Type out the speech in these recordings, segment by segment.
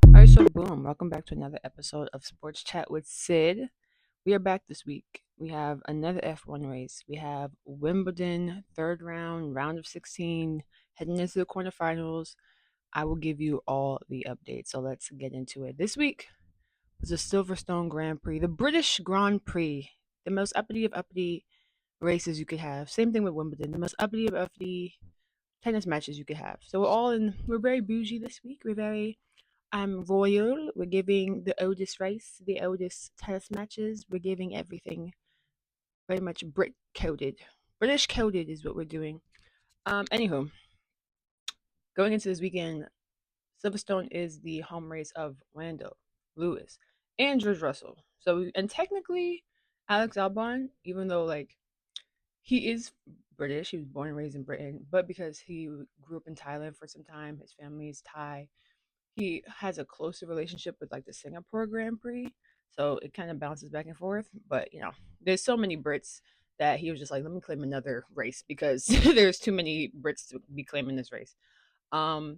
Alright, so boom, welcome back to another episode of Sports Chat with Sid. We are back this week. We have another F1 race. We have Wimbledon, third round, round of 16, heading into the quarterfinals. I will give you all the updates. So let's get into it. This week was the Silverstone Grand Prix, the British Grand Prix, the most uppity of uppity races you could have. Same thing with Wimbledon, the most uppity of uppity tennis matches you could have. So we're very bougie this week. We're very royal. We're giving the oldest race, the oldest tennis matches. We're giving everything very much Brit coded. British coded is what we're doing. Anywho, going into this weekend, Silverstone is the home race of Lando, Lewis, and George Russell. And technically, Alex Albon, even though he is British, he was born and raised in Britain, but because he grew up in Thailand for some time, his family is Thai. He has a closer relationship with the Singapore Grand Prix, so it kind of bounces back and forth. But there's so many Brits that he was just like, let me claim another race because there's too many Brits to be claiming this race. So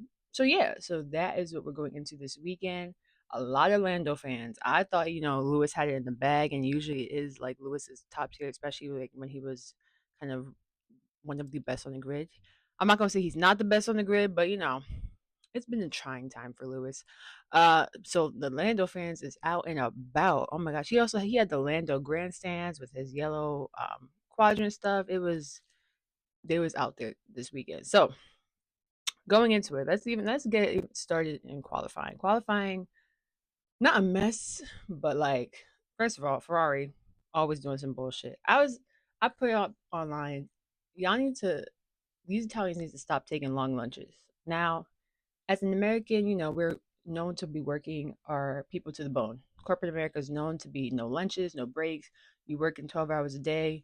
that is what we're going into this weekend. A lot of Lando fans. I thought Lewis had it in the bag, and usually it is Lewis's top tier, especially when he was kind of one of the best on the grid. I'm not gonna say he's not the best on the grid, but it's been a trying time for Lewis. So the Lando fans is out and about. Oh my gosh. He had the Lando grandstands with his yellow quadrant stuff. They was out there this weekend. So going into it, let's get it started in qualifying. Qualifying, not a mess, but first of all, Ferrari always doing some bullshit. I put it up online. These Italians need to stop taking long lunches. Now, as an American, we're known to be working our people to the bone. Corporate America is known to be no lunches, no breaks. You work in 12 hours a day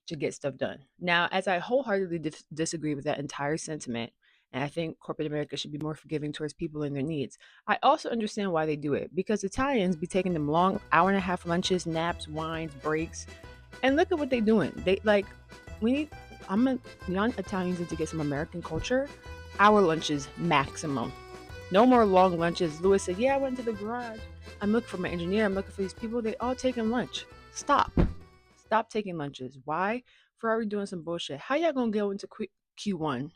to get stuff done. Now, as I wholeheartedly disagree with that entire sentiment, and I think corporate America should be more forgiving towards people and their needs, I also understand why they do it. Because Italians be taking them long hour and a half lunches, naps, wines, breaks, and look at what they're doing. Young Italians need to get some American culture. Hour lunches maximum. No more long lunches. Lewis said, yeah, I went to the garage. I'm looking for my engineer. I'm looking for these people. They all taking lunch. Stop taking lunches. Why? Ferrari doing some bullshit. How y'all gonna go into Q1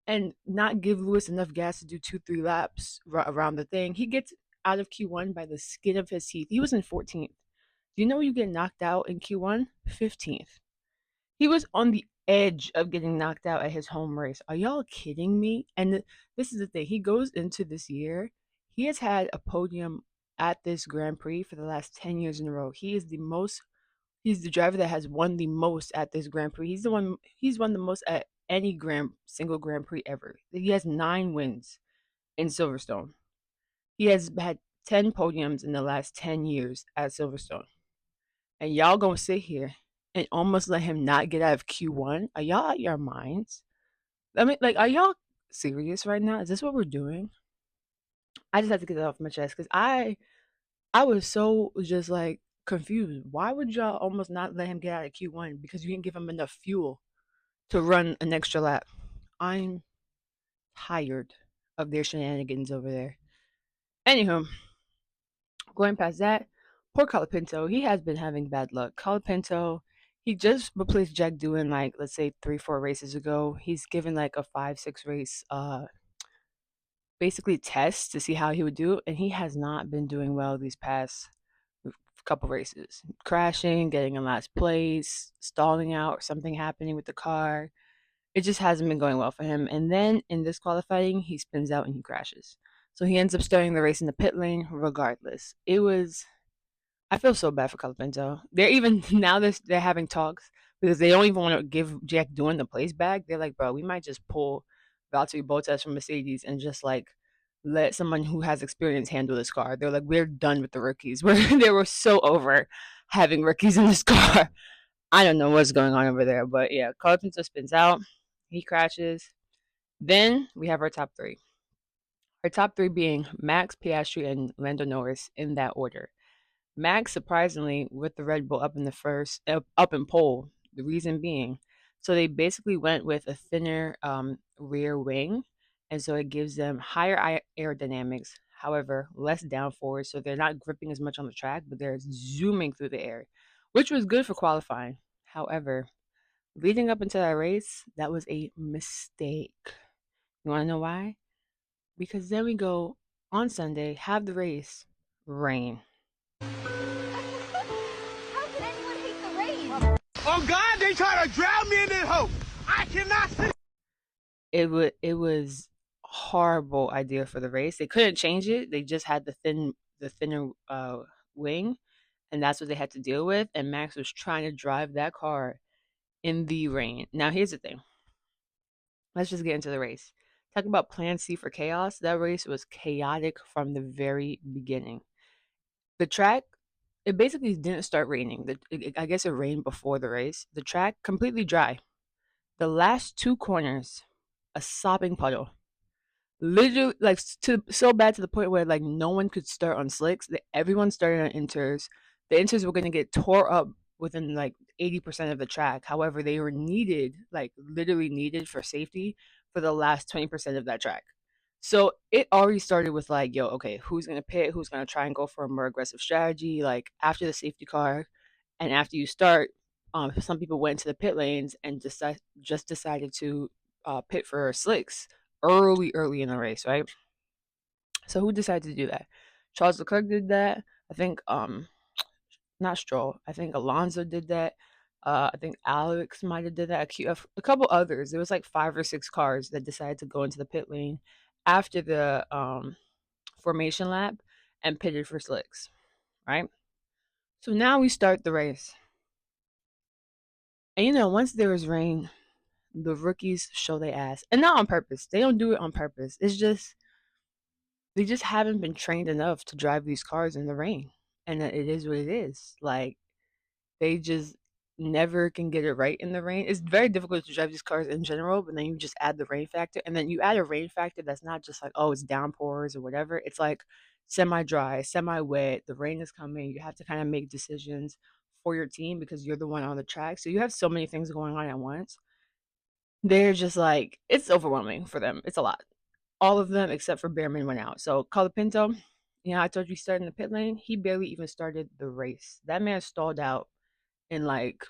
and not give Lewis enough gas to do 2-3 laps around the thing? He gets out of Q1 by the skin of his teeth. He was in 14th. Do you know you get knocked out in Q1? 15th. He was on the edge of getting knocked out at his home race. Are y'all kidding me? And this is the thing. He goes into this year. He has had a podium at this Grand Prix for the last 10 years in a row. He's the driver that has won the most at this Grand Prix. He's won the most at any single Grand Prix ever. He has 9 wins in Silverstone. He has had 10 podiums in the last 10 years at Silverstone. And y'all gonna sit here and almost let him not get out of Q1? Are y'all out your minds? I mean, are y'all serious right now? Is this what we're doing? I just had to get that off my chest because I was so just confused. Why would y'all almost not let him get out of Q1? Because you didn't give him enough fuel to run an extra lap. I'm tired of their shenanigans over there. Anywho, going past that, poor Colapinto, he has been having bad luck. Colapinto, he just replaced Jack Doohan let's say 3-4 races ago. He's given a 5-6 race basically test to see how he would do, and he has not been doing well these past couple races. Crashing, getting in last place, stalling out, or something happening with the car. It just hasn't been going well for him. And then in this qualifying, he spins out and he crashes. So he ends up starting the race in the pit lane regardless. I feel so bad for Colapinto. They're even now they're having talks because they don't even want to give Jack Doohan the place back. They're like, bro, we might just pull Valtteri Bottas from Mercedes and just let someone who has experience handle this car. They're like, we're done with the rookies. They were so over having rookies in this car. I don't know what's going on over there, but yeah, Colapinto spins out. He crashes. Then we have our top 3. Her top three being Max, Piastri, and Lando Norris in that order. Max, surprisingly, with the Red Bull up in the first, up in pole. The reason being, so they basically went with a thinner rear wing, and so it gives them higher aerodynamics. However, less downforce, so they're not gripping as much on the track, but they're zooming through the air, which was good for qualifying. However, leading up into that race, that was a mistake. You want to know why? Because then we go on Sunday, have the race, rain. How can anyone hate the rain? Oh God, they try to drown me in this hole. I cannot see. It was horrible idea for the race. They couldn't change it. They just had the thinner wing, and that's what they had to deal with. And Max was trying to drive that car in the rain. Now here's the thing. Let's just get into the race. Talk about Plan C for chaos. That race was chaotic from the very beginning. The track, it basically didn't start raining. I guess it rained before the race. The track completely dry. The last two corners, a sopping puddle. Literally, like so bad to the point where like no one could start on slicks. That everyone started on inters. The inters were going to get tore up within like 80% of the track. However, they were needed, like literally needed for safety for the last 20% of that track. So it already started with like, yo, okay, who's gonna pit? Who's gonna try and go for a more aggressive strategy? Like after the safety car, and after you start, some people went to the pit lanes and just decided to pit for slicks early in the race, right? So who decided to do that? Charles Leclerc did that. I think not Stroll. I think Alonso did that. I think Alex might have did that. A couple others. There was like 5 or 6 cars that decided to go into the pit lane after the formation lap and pitted for slicks, right? So now we start the race. And once there is rain, the rookies show their ass. And not on purpose. They don't do it on purpose. It's just they just haven't been trained enough to drive these cars in the rain. And it is what it is. Like they just never can get it right in the rain. It's very difficult to drive these cars in general, but then you just add the rain factor, and then you add a rain factor that's not just like, oh, it's downpours or whatever. It's like semi-dry, semi-wet. The rain is coming. You have to kind of make decisions for your team because you're the one on the track. So you have so many things going on at once. They're just like it's overwhelming for them. It's a lot. All of them except for Behrman went out. So Colapinto, I told you he started in the pit lane. He barely even started the race. That man stalled out in like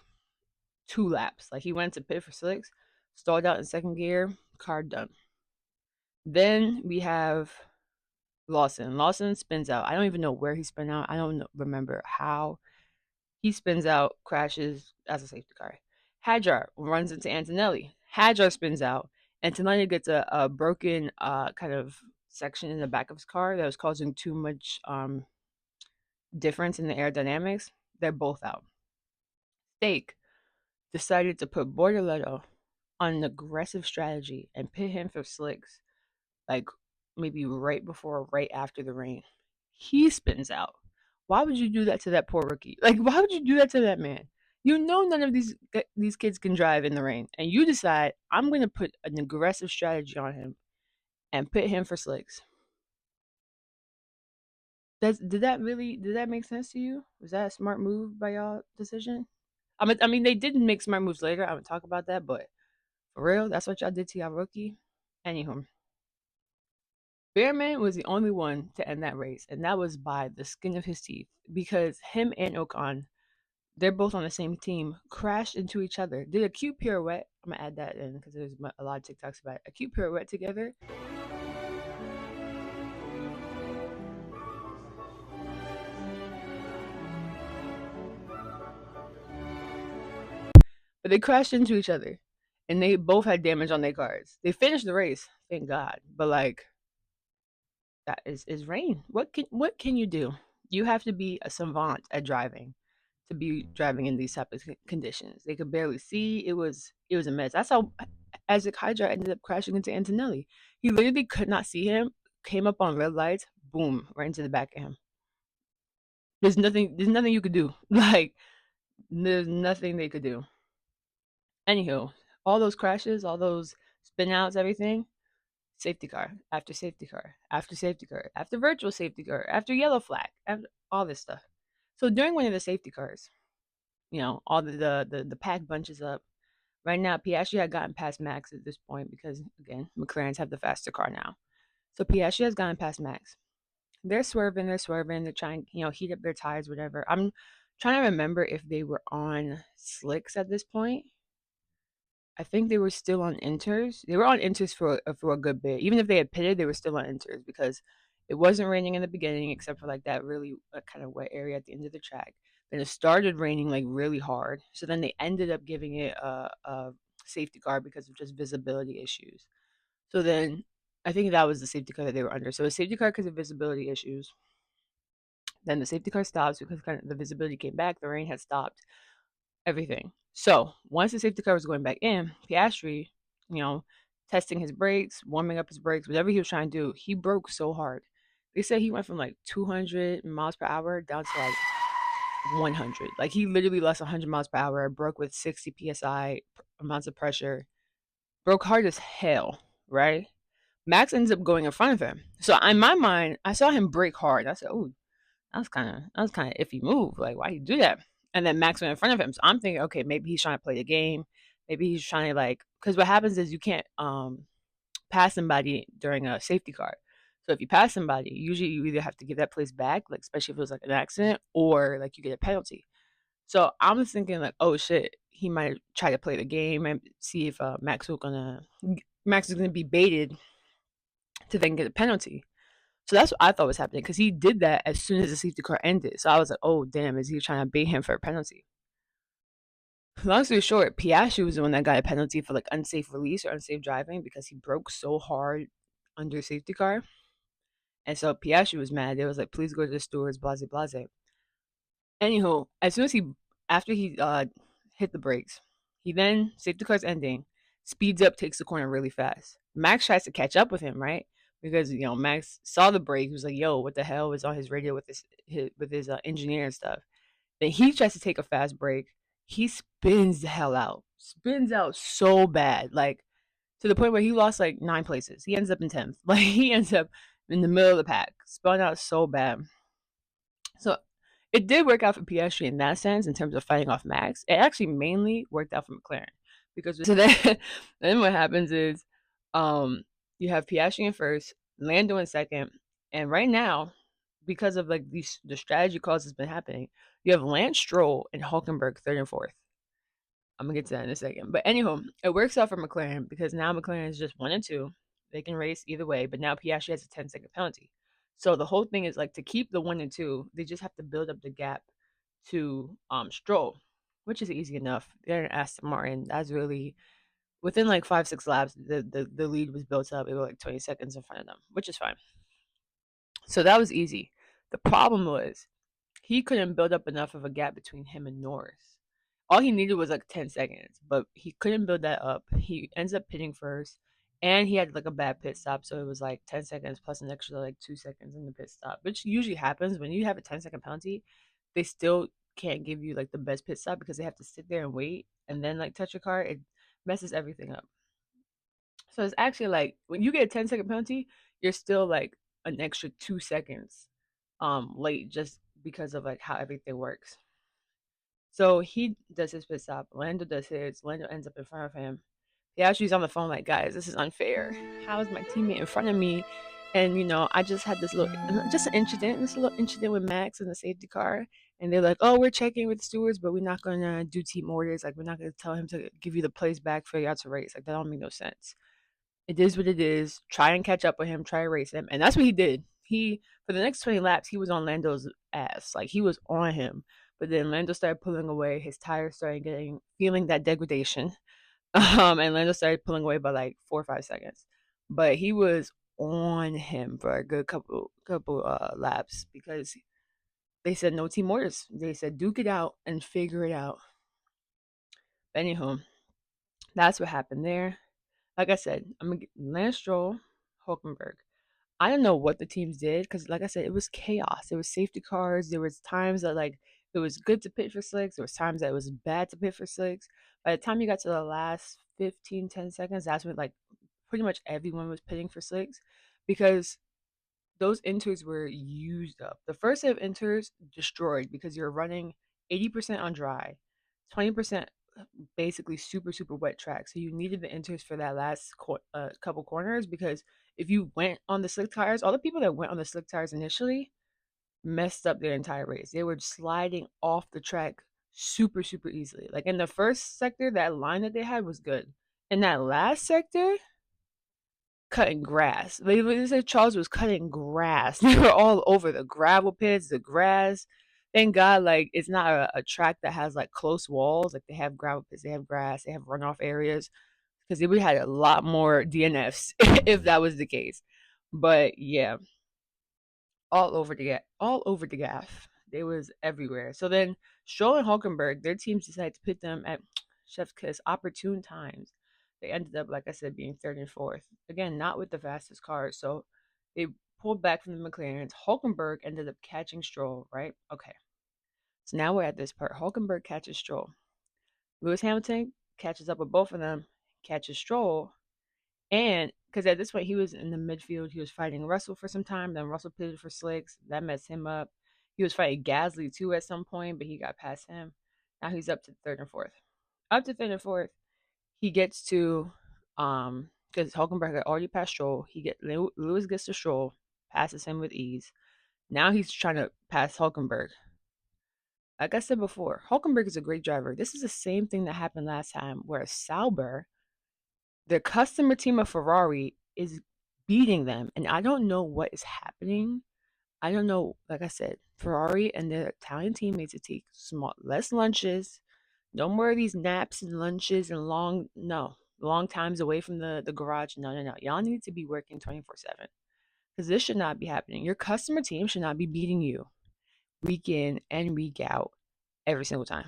2 laps. Like he went to pit for slicks, stalled out in second gear, car done. Then we have Lawson. Lawson spins out. I don't even know where he spun out. I don't remember how. He spins out, crashes as a safety car. Hadjar runs into Antonelli. Hadjar spins out. Antonelli gets a broken kind of section in the back of his car that was causing too much difference in the aerodynamics. They're both out. Stake decided to put Bortoleto on an aggressive strategy and pit him for slicks, like maybe right before or right after the rain. He spins out. Why would you do that to that poor rookie? Like, why would you do that to that man? You know none of these kids can drive in the rain, and you decide I'm going to put an aggressive strategy on him and pit him for slicks. Did that make sense to you? Was that a smart move by y'all decision? I mean, they didn't make smart moves later. I'm gonna talk about that, but for real, that's what y'all did to y'all rookie. Anywho, Behrman was the only one to end that race, and that was by the skin of his teeth because him and Ocon, they're both on the same team, crashed into each other. Did a cute pirouette. I'm gonna add that in because there's a lot of TikToks about it. A cute pirouette together. But they crashed into each other, and they both had damage on their cars. They finished the race, thank God. But like, that is rain. What can you do? You have to be a savant at driving to be driving in these type of conditions. They could barely see. It was a mess. That's how Isaac Hydra ended up crashing into Antonelli. He literally could not see him. Came up on red lights. Boom, right into the back of him. There's nothing. There's nothing you could do. Like there's nothing they could do. Anywho, all those crashes, all those spin outs, everything. Safety car after safety car after safety car after virtual safety car after yellow flag after all this stuff. So during one of the safety cars, all the pack bunches up. Right now, Piastri had gotten past Max at this point because again, McLarens have the faster car now. So Piastri has gotten past Max. They're swerving, they're trying, heat up their tires, whatever. I'm trying to remember if they were on slicks at this point. I think they were still on inters. They were on inters for a good bit. Even if they had pitted, they were still on inters because it wasn't raining in the beginning, except for like that really kind of wet area at the end of the track. Then it started raining like really hard. So then they ended up giving it a safety car because of just visibility issues. So then I think that was the safety car that they were under. So a safety car because of visibility issues. Then the safety car stops because kind of the visibility came back. The rain had stopped everything. So once the safety car was going back in, Piastri, you know, testing his brakes, warming up his brakes, whatever he was trying to do, he broke so hard. They said he went from like 200 miles per hour down to like 100. Like he literally lost 100 miles per hour, broke with 60 psi amounts of pressure, broke hard as hell, right? Max ends up going in front of him. So in my mind, I saw him brake hard. I said, "Oh, that was kind of iffy move. Like, why you do that?" And then Max went in front of him. So I'm thinking, okay, maybe he's trying to play the game. Maybe he's trying to like, because what happens is you can't pass somebody during a safety car. So if you pass somebody, usually you either have to give that place back, like especially if it was like an accident, or like you get a penalty. So I'm just thinking like, oh shit, he might try to play the game and see if Max is gonna be baited to then get a penalty. So that's what I thought was happening because he did that as soon as the safety car ended. So I was like, oh, damn, is he trying to bait him for a penalty? Long story short, Piastri was the one that got a penalty for like unsafe release or unsafe driving because he broke so hard under safety car. And so Piastri was mad. They was like, please go to the stewards, blase, blase. Anyhow, as soon as after he hit the brakes, he then, safety car's ending, speeds up, takes the corner really fast. Max tries to catch up with him, right? Because Max saw the brake, he was like, "Yo, what the hell?" Was on his radio with his engineer and stuff. Then he tries to take a fast break. He spins the hell out, spins out so bad, like to the point where he lost like 9 places. He ends up in 10th. Like he ends up in the middle of the pack, spun out so bad. So it did work out for Piastri in that sense, in terms of fighting off Max. It actually mainly worked out for McLaren because so then what happens is, you have Piastri in first, Lando in second, and right now, because of like the strategy calls that's been happening, you have Lance Stroll and Hulkenberg third and fourth. I'm gonna get to that in a second. But anyhow, it works out for McLaren because now McLaren is just 1 and 2. They can race either way, but now Piastri has a 10-second penalty. So the whole thing is like to keep the 1 and 2, they just have to build up the gap to Stroll, which is easy enough. They're in Aston Martin. That's really within like 5-6 laps, the lead was built up. It was like 20 seconds in front of them, which is fine. So that was easy. The problem was he couldn't build up enough of a gap between him and Norris. All he needed was like 10 seconds, but he couldn't build that up. He ends up pitting first, and he had like a bad pit stop, so it was like 10 seconds plus an extra like 2 seconds in the pit stop, which usually happens when you have a 10-second penalty. They still can't give you like the best pit stop because they have to sit there and wait and then like touch your car. It messes everything up. So it's actually like when you get a 10-second penalty, you're still like an extra 2 seconds late just because of like how everything works. So he does his pit stop. Lando does his. Lando ends up in front of him. He actually is on the phone like, guys, this is unfair. How is my teammate in front of me? And I just had just an incident, this little incident with Max in the safety car. And they're like, oh, we're checking with the stewards, but we're not gonna do team orders. Like, we're not gonna tell him to give you the place back for y'all to race. Like, that don't make no sense. It is what it is. Try and catch up with him. Try to race him, and that's what he did. He For the next 20 laps, he was on Lando's ass. Like he was on him. But then Lando started pulling away. His tires started feeling that degradation, and Lando started pulling away by like 4 or 5 seconds. But he was on him for a good couple laps because they said no team orders. They said duke it out and figure it out. But anyhow, that's what happened there. Like I said, I'm gonna get Lance Stroll, Hulkenberg. I don't know what the teams did because, like I said, it was chaos. There was safety cars. There was times that like it was good to pit for slicks. There was times that it was bad to pit for slicks. By the time you got to the last 15, 10 seconds, that's when like pretty much everyone was pitting for slicks because those inters were used up. The first set of inters destroyed because you're running 80% on dry, 20% basically super super wet track. So you needed the inters for that last couple corners because if you went on the slick tires, all the people that went on the slick tires initially messed up their entire race. They were sliding off the track super super easily. Like in the first sector, that line that they had was good. In that last sector, cutting grass. They said Charles was cutting grass. They were all over the gravel pits, the grass. Thank God, like it's not a track that has like close walls. Like they have gravel pits, they have grass, they have runoff areas. Because we had a lot more DNFs if that was the case. But yeah, all over the gaff. They was everywhere. So then Stroll and Hulkenberg, their teams decided to put them at Chef's Kiss opportune times. They ended up, like I said, being third and fourth. Again, not with the fastest cars. So they pulled back from the McLarens. Hulkenberg ended up catching Stroll, right? Okay. So now we're at this part. Hulkenberg catches Stroll. Lewis Hamilton catches up with both of them, catches Stroll, and because at this point he was in the midfield, he was fighting Russell for some time. Then Russell pitted for slicks. That messed him up. He was fighting Gasly too at some point, but he got past him. Now he's up to third and fourth. Up to third and fourth, he gets to because Hulkenberg had already passed Stroll. Lewis gets to Stroll, passes him with ease. Now he's trying to pass Hulkenberg. Like I said before, Hulkenberg is a great driver. This is the same thing that happened last time, where Sauber, the customer team of Ferrari, is beating them, and I don't know what is happening. I don't know. Like I said, Ferrari and their Italian team needs to take less lunches, no more of these naps and lunches and long times away from the garage. No. Y'all need to be working 24/7 because this should not be happening. Your customer team should not be beating you week in and week out every single time.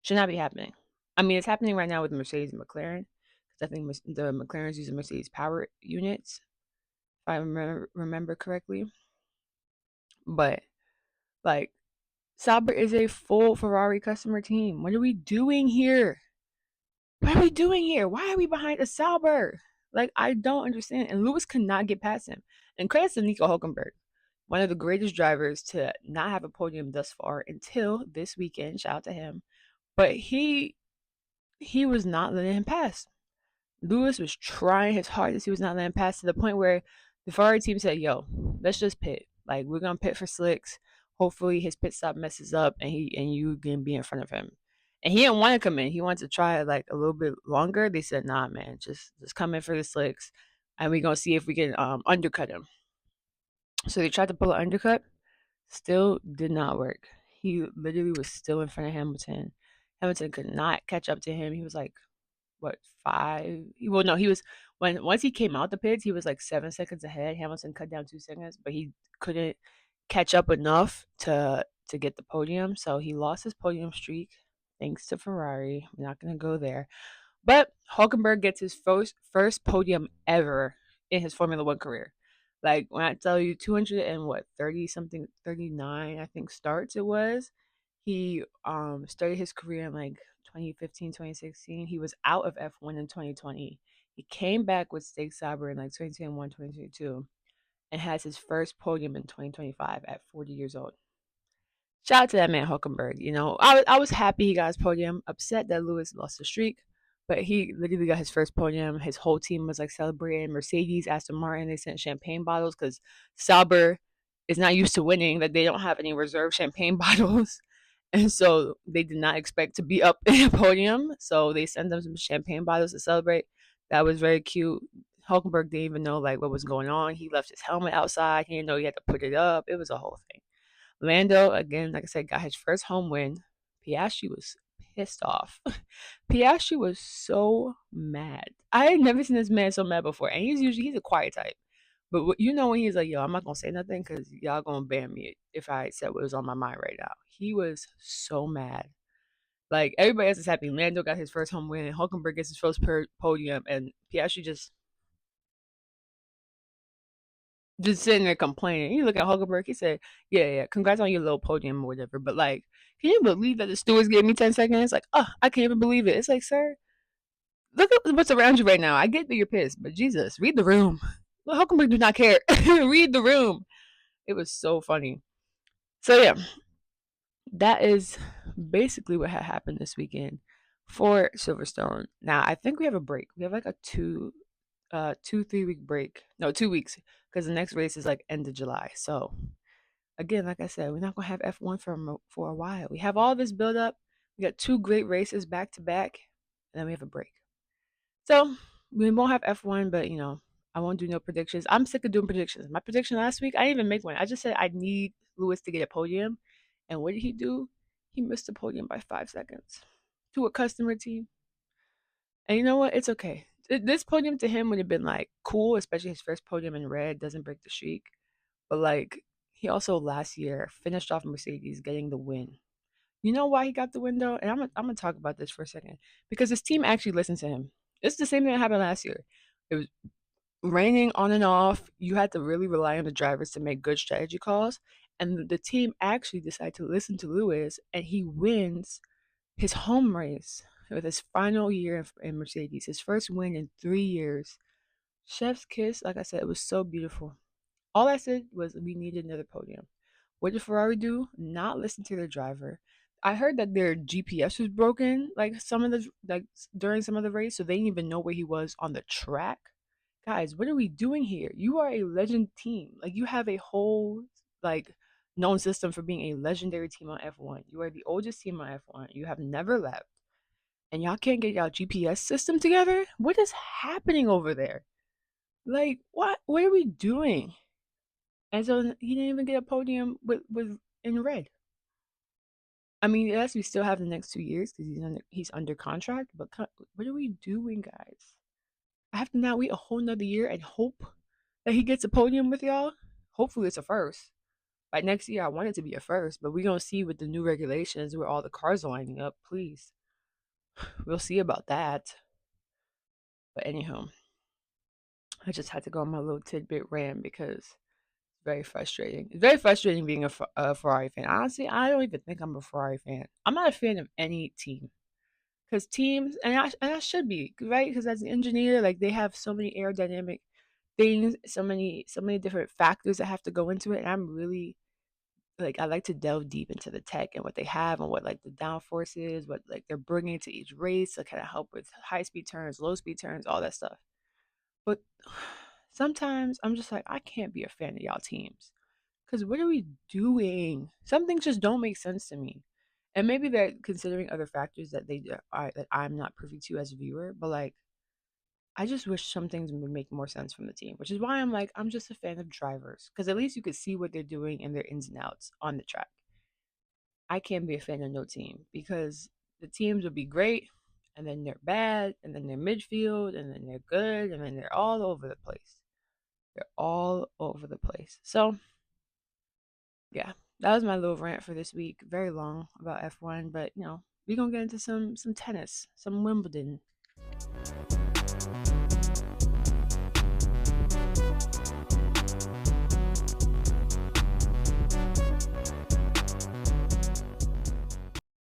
Should not be happening. I mean, it's happening right now with Mercedes and McLaren because I think the McLaren's using Mercedes power units, if I remember correctly. But like, Sauber is a full Ferrari customer team. What are we doing here? What are we doing here? Why are we behind a Sauber? Like, I don't understand. And Lewis could not get past him. And credit to Nico Hulkenberg, one of the greatest drivers to not have a podium thus far until this weekend. Shout out to him. But he was not letting him pass. Lewis was trying his hardest. He was not letting pass to the point where the Ferrari team said, "Yo, let's just pit. Like we're gonna pit for slicks. Hopefully his pit stop messes up and you can be in front of him." And he didn't want to come in. He wanted to try like a little bit longer. They said, "Nah, man, just come in for the slicks, and we're gonna see if we can undercut him." So they tried to pull an undercut. Still did not work. He literally was still in front of Hamilton. Hamilton could not catch up to him. He was like, what, 5? Well, no, he was once he came out the pits, he was like 7 seconds ahead. Hamilton cut down 2 seconds, but he couldn't catch up enough to get the podium. So he lost his podium streak thanks to Ferrari. We're not gonna go there. But Hulkenberg gets his first podium ever in his Formula One career. Like when I tell you 200 and what 30 something 39 I think starts it was. He started his career in like 2015, 2016. He was out of F1 in 2020. He came back with Steak Sauber in like 2021, 2022 and has his first podium in 2025 at 40 years old. Shout out to that man Hulkenberg. You know, I was happy he got his podium. Upset that Lewis lost the streak, but he literally got his first podium. His whole team was like celebrating. Mercedes, Aston Martin, they sent champagne bottles because Sauber is not used to winning. That they don't have any reserve champagne bottles, and so they did not expect to be up in a podium. So they sent them some champagne bottles to celebrate. That was very cute. Hulkenberg didn't even know like what was going on. He left his helmet outside. He didn't know he had to put it up. It was a whole thing. Lando, again, like I said, got his first home win. Piastri was pissed off. Piastri was so mad. I had never seen this man so mad before. And he's a quiet type. But you know when he's like, yo, I'm not going to say nothing because y'all going to ban me if I said what was on my mind right now. He was so mad. Like, everybody else is happy. Lando got his first home win. Hulkenberg gets his first podium. And Piastri just sitting there complaining. You look at Hulkenberg, he said, yeah, congrats on your little podium or whatever. But like, can you believe that the stewards gave me 10 seconds? Like, oh, I can't even believe it. It's like, sir, Look at what's around you right now. I get that you're pissed, but Jesus, read the room. Well, Hulkenberg do not care. Read the room. It was so funny. So yeah, that is basically what had happened this weekend for Silverstone. Now I think we have a break. We have like a 3 week break. No, 2 weeks, because the next race is like end of July. So again, like I said, we're not gonna have F1 for a while. We have all this build up. We got two great races back to back, and then we have a break. So we won't have F1, but I won't do no predictions. I'm sick of doing predictions. My prediction last week, I didn't even make one. I just said I need Lewis to get a podium. And what did he do? He missed the podium by 5 seconds to a customer team. And you know what? It's okay. This podium to him would have been like cool, especially his first podium in red, doesn't break the streak. But like he also last year finished off Mercedes getting the win. You know why he got the win though? And I'm gonna talk about this for a second. Because his team actually listened to him. It's the same thing that happened last year. It was raining on and off. You had to really rely on the drivers to make good strategy calls. And the team actually decided to listen to Lewis, and he wins his home race with his final year in Mercedes, his first win in 3 years. Chef's kiss, like I said, it was so beautiful. All I said was we needed another podium. What did Ferrari do? Not listen to their driver. I heard that their GPS was broken, like during some of the race, so they didn't even know where he was on the track. Guys, what are we doing here? You are a legend team. Like you have a whole like known system for being a legendary team on F1. You are the oldest team on F1. You have never left. And y'all can't get y'all GPS system together? What is happening over there? Like what are we doing? And so he didn't even get a podium with in red. I mean, yes, we still have the next 2 years because he's under contract. But what are we doing, guys? I have to now wait a whole nother year and hope that he gets a podium with y'all. Hopefully, it's a first. By next year, I want it to be a first, but we're gonna see with the new regulations where all the cars are lining up. Please, we'll see about that. But anyhow, I just had to go on my little tidbit rant because it's very frustrating. It's very frustrating being a Ferrari fan. Honestly, I don't even think I'm a Ferrari fan. I'm not a fan of any team. Because teams, and I should be, right? Because as an engineer, like they have so many aerodynamic things, so many different factors that have to go into it. And I'm really like I like to delve deep into the tech and what they have and what like the downforce is, what like they're bringing to each race to kind of help with high speed turns, low speed turns, all that stuff. But sometimes I'm just like I can't be a fan of y'all teams because what are we doing? Some things just don't make sense to me. And maybe they're considering other factors that that I'm not privy to as a viewer, but like I just wish some things would make more sense from the team, which is why I'm like I'm just a fan of drivers because at least you could see what they're doing and their ins and outs on the track. I can't be a fan of no team because the teams would be great and then they're bad and then they're midfield and then they're good and then they're all over the place. They're all over the place. So yeah, that was my little rant for this week. Very long about F1, but we're gonna get into some tennis, some Wimbledon.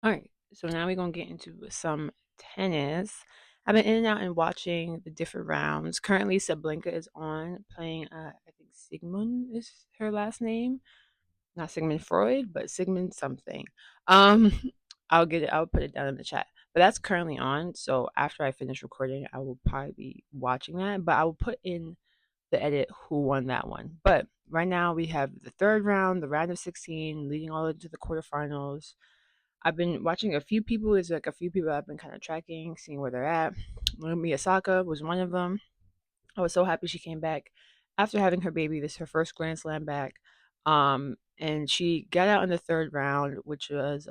All right, so now we're gonna get into some tennis. I've been in and out and watching the different rounds. Currently, Sablenka is on playing. I think Sigmund is her last name, not Sigmund Freud, but Sigmund something. Um, I'll get it. I'll put it down in the chat. But that's currently on. So after I finish recording, I will probably be watching that. But I will put in the edit who won that one. But right now we have the third round, the round of 16, leading all into the quarterfinals. I've been watching a few people. There's like a few people I've been kind of tracking, seeing where they're at. Naomi Osaka was one of them. I was so happy she came back after having her baby. This is her first Grand Slam back. And she got out in the third round, which was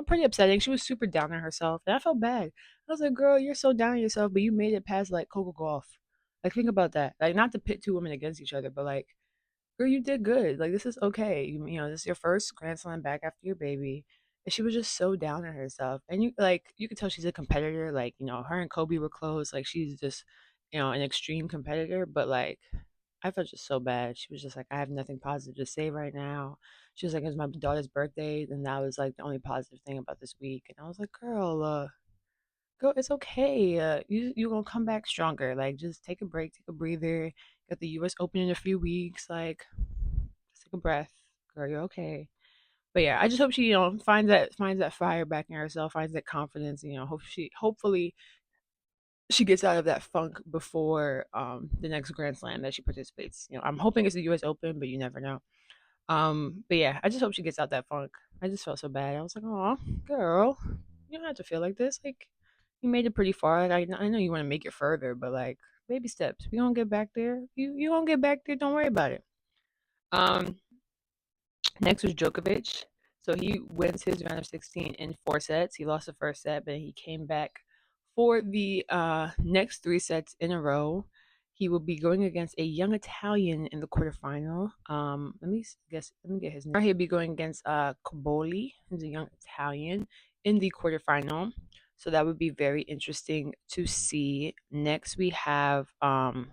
pretty upsetting. She was super down on herself, and I felt bad. I was like, "Girl, you're so down on yourself, but you made it past like Coco Golf. Like, think about that. Like, not to pit two women against each other, but like, girl, you did good. Like, this is okay. This is your first Grand Slam back after your baby." And she was just so down on herself, and you could tell she's a competitor. Like, her and Kobe were close. Like, she's just an extreme competitor, but like I felt just so bad. She was just like, I have nothing positive to say right now. She was like, it was my daughter's birthday, and that was like the only positive thing about this week. And I was like, girl, girl, it's okay. You're gonna come back stronger. Like, just take a break, take a breather. Got the U.S. Open in a few weeks. Like, just take a breath, girl. You're okay. But yeah, I just hope she, finds that fire back in herself, finds that confidence. Hopefully she gets out of that funk before the next Grand Slam that she participates. I'm hoping it's the U.S. Open, but you never know. But yeah, I just hope she gets out that funk. I just felt so bad. I was like, oh, girl, you don't have to feel like this. Like, you made it pretty far. Like, I know you want to make it further, but like, baby steps. We gonna get back there. You gonna get back there. Don't worry about it. Um, Next was Djokovic. So he wins his round of 16 in 4 sets. He lost the first set, but he came back for the next 3 sets in a row. He will be going against a young Italian in the quarterfinal. Let me get his name. He'll be going against Coboli, who's a young Italian, in the quarterfinal. So that would be very interesting to see. Next we have oh,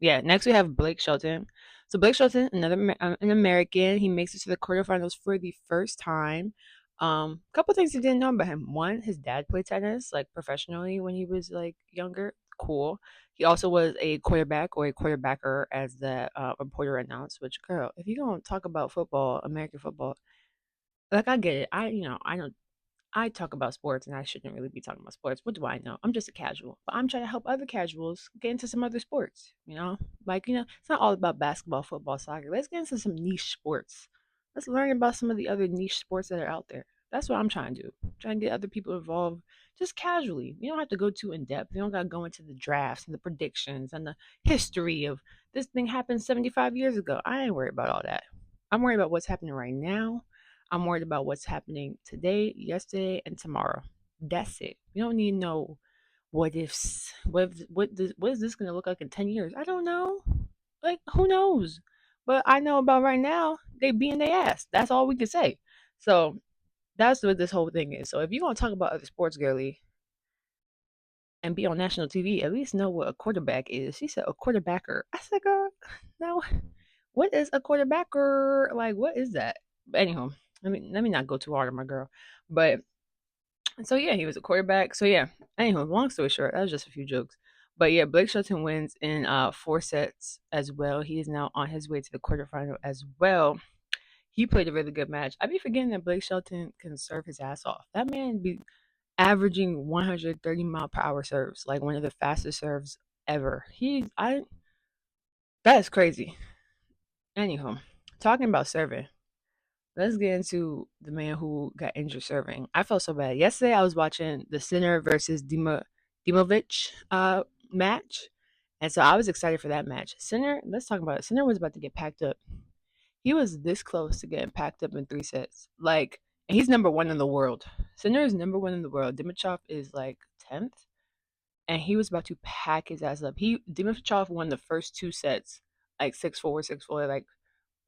yeah, next we have Blake Shelton. So Blake Shelton, an American, he makes it to the quarterfinals for the first time. Couple things you didn't know about him. One, his dad played tennis like professionally when he was like younger. Cool. He also was a quarterback or a quarterbacker, as the reporter announced. Which, girl, if you don't talk about football, American football, like I get it. I know I talk about sports and I shouldn't really be talking about sports. What do I know? I'm just a casual, but I'm trying to help other casuals get into some other sports. Like, it's not all about basketball, football, soccer. Let's get into some niche sports. Let's learn about some of the other niche sports that are out there. That's what I'm trying to do. Trying to get other people involved just casually. You don't have to go too in depth. You don't got to go into the drafts and the predictions and the history of this thing happened 75 years ago. I ain't worried about all that. I'm worried about what's happening right now. I'm worried about what's happening today, yesterday, and tomorrow. That's it. You don't need no what ifs. What is this going to look like in 10 years? I don't know. Like, who knows? But I know about right now, they being their ass. That's all we can say. So that's what this whole thing is. So if you're going to talk about other sports, girly, and be on national TV, at least know what a quarterback is. She said a quarterbacker. I said, girl, no. What is a quarterbacker? Like, what is that? But anyhow, let me not go too hard on my girl. But so yeah, he was a quarterback. So yeah. Anyhow, long story short, that was just a few jokes. But yeah, Blake Shelton wins in 4 sets as well. He is now on his way to the quarterfinal as well. He played a really good match. I be forgetting that Blake Shelton can serve his ass off. That man be averaging 130-mile-per-hour serves, like one of the fastest serves ever. That's crazy. Anyhow, talking about serving, let's get into the man who got injured serving. I felt so bad. Yesterday, I was watching the Sinner versus Dimovic match, and so I was excited for that match. Sinner, let's talk about it. Sinner was about to get packed up. He was this close to getting packed up in 3 sets. Like, and he's number one in the world. Sinner is number one in the world. Dimitrov is like 10th, and he was about to pack his ass up. Dimitrov won the first 2 sets, like 6-4, 6-4, like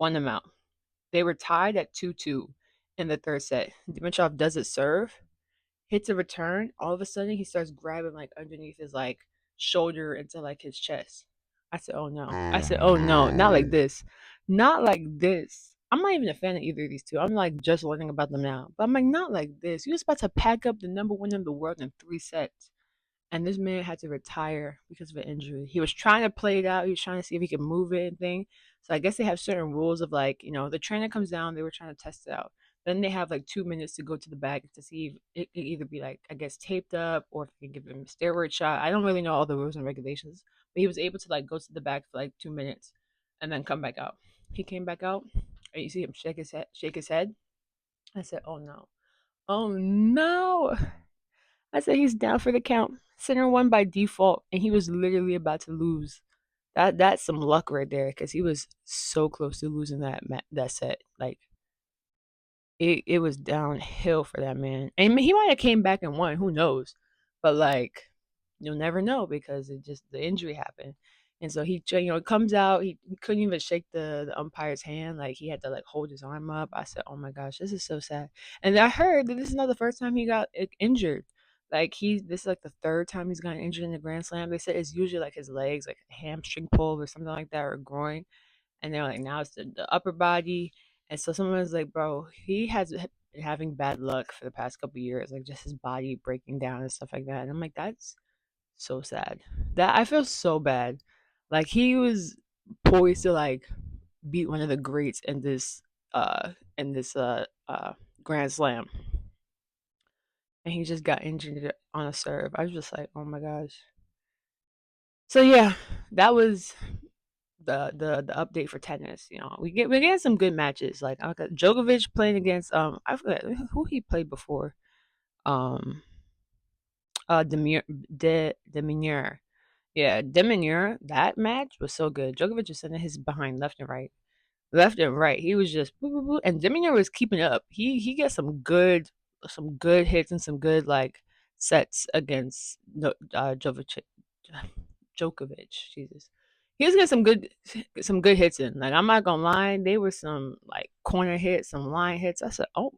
won them out. They were tied at 2-2 in the third set. Dimitrov does a serve, hits a return. All of a sudden, he starts grabbing like underneath his like shoulder into like his chest. I said, "Oh no!" I said, "Oh no, not like this, not like this." I'm not even a fan of either of these two. I'm like just learning about them now, but I'm like, not like this. You was about to pack up the number one in the world in 3 sets, and this man had to retire because of an injury. He was trying to play it out. He was trying to see if he could move it and thing. So I guess they have certain rules of like, the trainer comes down. They were trying to test it out. Then they have like 2 minutes to go to the bag to see if it could either be like, I guess, taped up or if they can give him a steroid shot. I don't really know all the rules and regulations, but he was able to like go to the bag for like 2 minutes and then come back out. He came back out and you see him shake his head. Shake his head. I said, "Oh no, oh no." I said he's down for the count. Center won by default, and he was literally about to lose. That's some luck right there, because he was so close to losing that set. Like it was downhill for that man, and he might have came back and won. Who knows? But like you'll never know because the injury happened. And so comes out. He couldn't even shake the umpire's hand. Like he had to like hold his arm up. I said, "Oh my gosh, this is so sad." And I heard that this is not the first time he got injured. Like this is like the third time he's gotten injured in the Grand Slam. They said it's usually like his legs, like a hamstring pull or something like that, or groin. And they're like, now it's the upper body. And so someone was like, bro, he has and having bad luck for the past couple years, like just his body breaking down and stuff like that. And I'm like, that's so sad. That I feel so bad. Like he was poised to like beat one of the greats in this Grand Slam, and he just got injured on a serve. I was just like, oh my gosh. So yeah, that was the update for tennis. You know, we get some good matches. Like I got Djokovic playing against I forget who he played before. Um Demir. Yeah, Demir, that match was so good. Djokovic was sending his behind left and right. Left and right. He was just boo, boo, boo. And Demir was keeping up. He got some good hits and some good like sets against Djokovic. Djokovic, Jesus. He was getting some good hits in. Like I'm not gonna lie, they were some like corner hits, some line hits. I said, oh,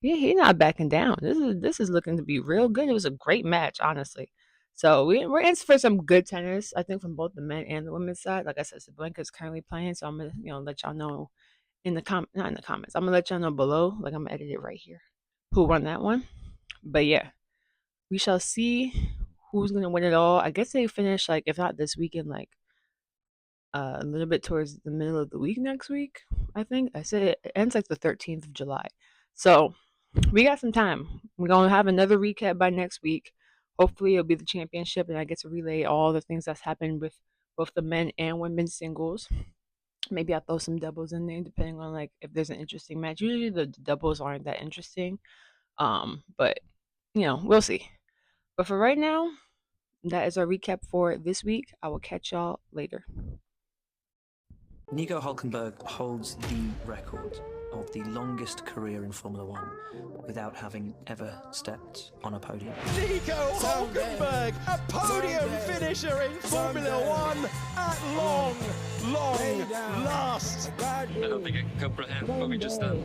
he's not backing down. This is looking to be real good. It was a great match, honestly. So we're in for some good tennis, I think, from both the men and the women's side. Like I said, Sabalenka's currently playing, so I'm gonna let y'all know in the not in the comments. I'm gonna let y'all know below. Like I'm gonna edit it right here. Who won that one? But yeah, we shall see who's gonna win it all. I guess they finish like if not this weekend, like a little bit towards the middle of the week next week. I think I said it ends like the 13th of July. So we got some time. We're gonna have another recap by next week. Hopefully, it'll be the championship, and I get to relay all the things that's happened with both the men and women's singles. Maybe I'll throw some doubles in there, depending on like if there's an interesting match. Usually, the doubles aren't that interesting, but we'll see. But for right now, that is our recap for this week. I will catch y'all later. Nico Hulkenberg holds the record of the longest career in Formula One without having ever stepped on a podium. Nico Hulkenberg, a podium finisher in Formula One at long last. I don't think it can comprehend what we just done.